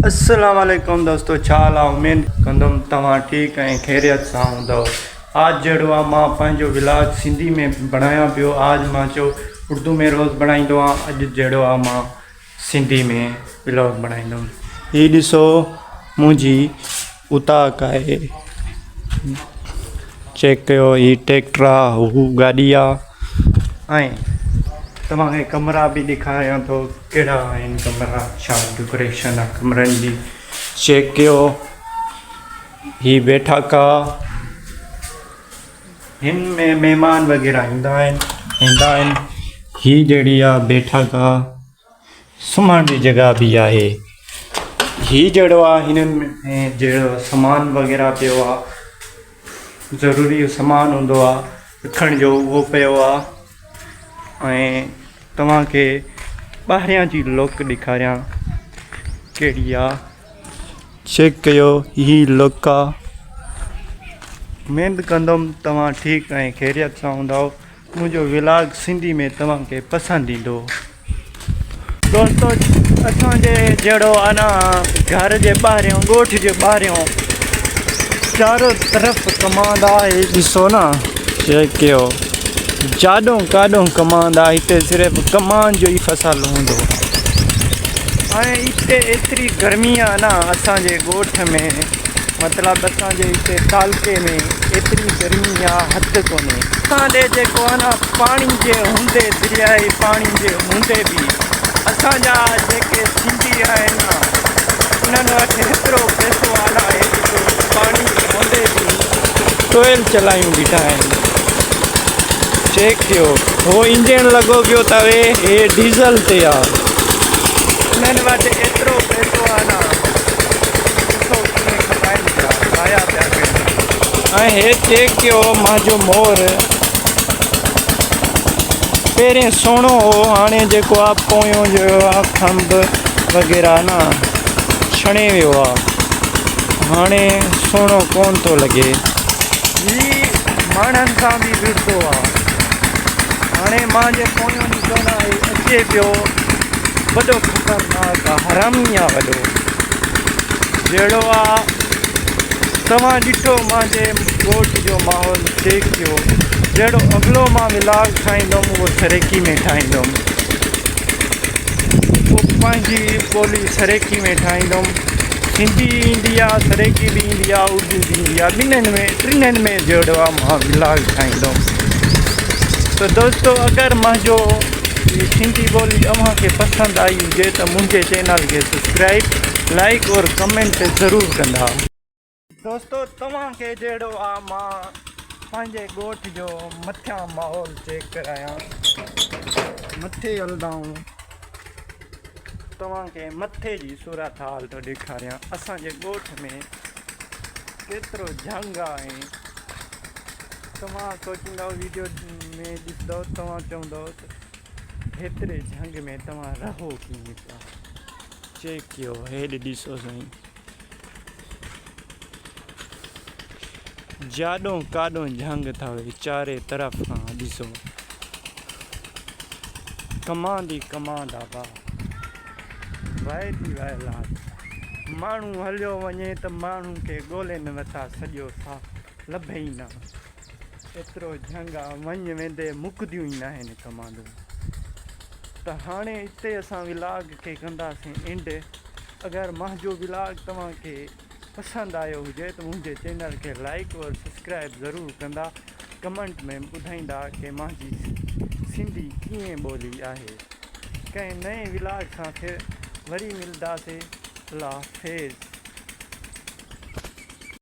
अस्सलाम वालेकुम दोस्तों, छाला उम्मीद कंदम तव्हां ठीक ऐं खैरियत सां हूंदव। आज जहिड़ो आहे मां पंहिंजो विलाग सिंधी में बणायां पियो। आज मां चयो उर्दू में रोज़ बणाईंदो आहियां, अॼु जहिड़ो आहे मां सिंधी में विलाग बणाईंदुमि। हीअ ॾिसो मुंहिंजी उताक आहे, चेक कयो, हीअ ट्रैक्टर आहे, हू गाॾी आहे। ऐं तव्हांखे कमरा भी ॾेखारियां थो, कहिड़ा आहिनि कमरा, छा डेकोरेशन आहे कमरनि जी, चेक कयो। ही बैठक आहे, हिन में महिमान वग़ैरह ईंदा आहिनि। ही जहिड़ी आहे बैठक आहे, सुम्हण जी जॻह बि आहे। ही जहिड़ो आहे, हिननि में जहिड़ो सामान वग़ैरह पियो आहे, ज़रूरी सामान हूंदो आहे रखण जो, उहो पियो आहे। ऐं तव्हांखे ॿाहिरियां जी लुक ॾेखारियां कहिड़ी आहे, चेक कयो। ही लुक आहे। उमेद कंदुमि तव्हां ठीकु ऐं खैरियत सां हूंदव। मुंहिंजो विलाग सिंधी में तव्हांखे पसंदि ईंदो। दोस्तों, असांजे जहिड़ो आहे न, घर जे ॿाहिरियों, ॻोठ जे ॿाहिरियों चारों तरफ़ कमांड आहे। ॾिसो न, चेक कयो, जाॾों काॾों कमांड आहे। हिते सिर्फ़ु कमान जो ई फसल हूंदो आहे। ऐं हिते एतिरी गर्मी आहे न असांजे ॻोठ में, मतिलबु असांजे हिते तालके में एतिरी गर्मी आहे, हदि कोन्हे। असांजे जेको आहे न, पाणी जे हूंदे, दरियाई पाणी जे हूंदे बि असांजा जेके सिंधी आहिनि न, उन्हनि वटि हेतिरो पैसो आहे न, हेतिरो पाणी जे हूंदे बि टोयल चलायूं बीठा आहिनि। चेक कयो, हो इंजन लॻो पियो अथवे, हे डीज़ल ते आहे। उन्हनि वटि एतिरो पैसो आहे न, ॾिसो कीअं खपाइनि पिया, आया पिया कनि। ऐं हे चेक कयो, मुंहिंजो मोर पहिरें सुहिणो हो, हाणे जेको आहे पोयों जो आहे खंभ वग़ैरह न छणे वियो आहे, हाणे सुहिणो कोन थो लॻे। ही माण्हुनि सां बि विढ़ंदो आहे। हाणे मां जे पोयों ॾिसो न, अचे पियो वॾो ख़तरनाक आहे, हरामी आहे वॾो। जहिड़ो आहे तव्हां ॾिठो मुंहिंजे ॻोठ जो माहौल, चेक कयो। जहिड़ो अॻिलो मां विलाग ठाहींदुमि, उहो सरेकी में ठाहींदुमि, उहो पंहिंजी ॿोली सरेकी में ठाहींदुमि। सिंधी ईंदी आहे, सरेकी बि ईंदी आहे, उर्दू बि ईंदी आहे, टिनिनि में जहिड़ो आहे मां विलाग ठाहींदुमि। तो दोस्तों, अगर मुझो सिंधी बोली अव्हांखे पसंद आई हुजे तो मुझे चैनल के सब्सक्राइब, लाइक और कमेंट ज़रूर कंदा। दोस्तों, तव्हांखे जहिड़ो आहे मां पंहिंजे ॻोठ जो मथियां माहौल चेक करायां। मथे हलंदाऊं, तव्हांखे मथे जी सूरत हाल तो ॾेखारियां। असांजे ॻोठ में केतिरो झंग आहे। तव्हां सोचींदव वीडियो में ॾिसंदव, तव्हां चवंदव त हेतिरे झंग में तव्हां रहो कीअं पिया। चेक कयो, हेॾे ॾिसो साईं, जाॾों काॾों झंग अथव चारे तरफ़ खां। ॾिसो, कमांड ई कमांड आहे, वाइल ई वाइल आहे। माण्हू हलियो वञे त माण्हू खे ॻोल्हनि नथा, सॼो साफ़ लभे ई न, एतिरो झंग आहे। वञ वेंदे मुकदियूं ई न आहिनि कमांडूं। त हाणे हिते असां विलाग खे कंदासीं एंड। अगरि मुंहिंजो विलाग तव्हांखे पसंदि आयो हुजे त मुंहिंजे चैनल खे लाइक और सब्सक्राइब ज़रूरु कंदा। कमेंट में ॿुधाईंदा कि मुंहिंजी सिंधी कीअं ॿोली आहे। कंहिं नए विलाग सां वरी मिलंदासीं। अल्लाह हाफ़िज़।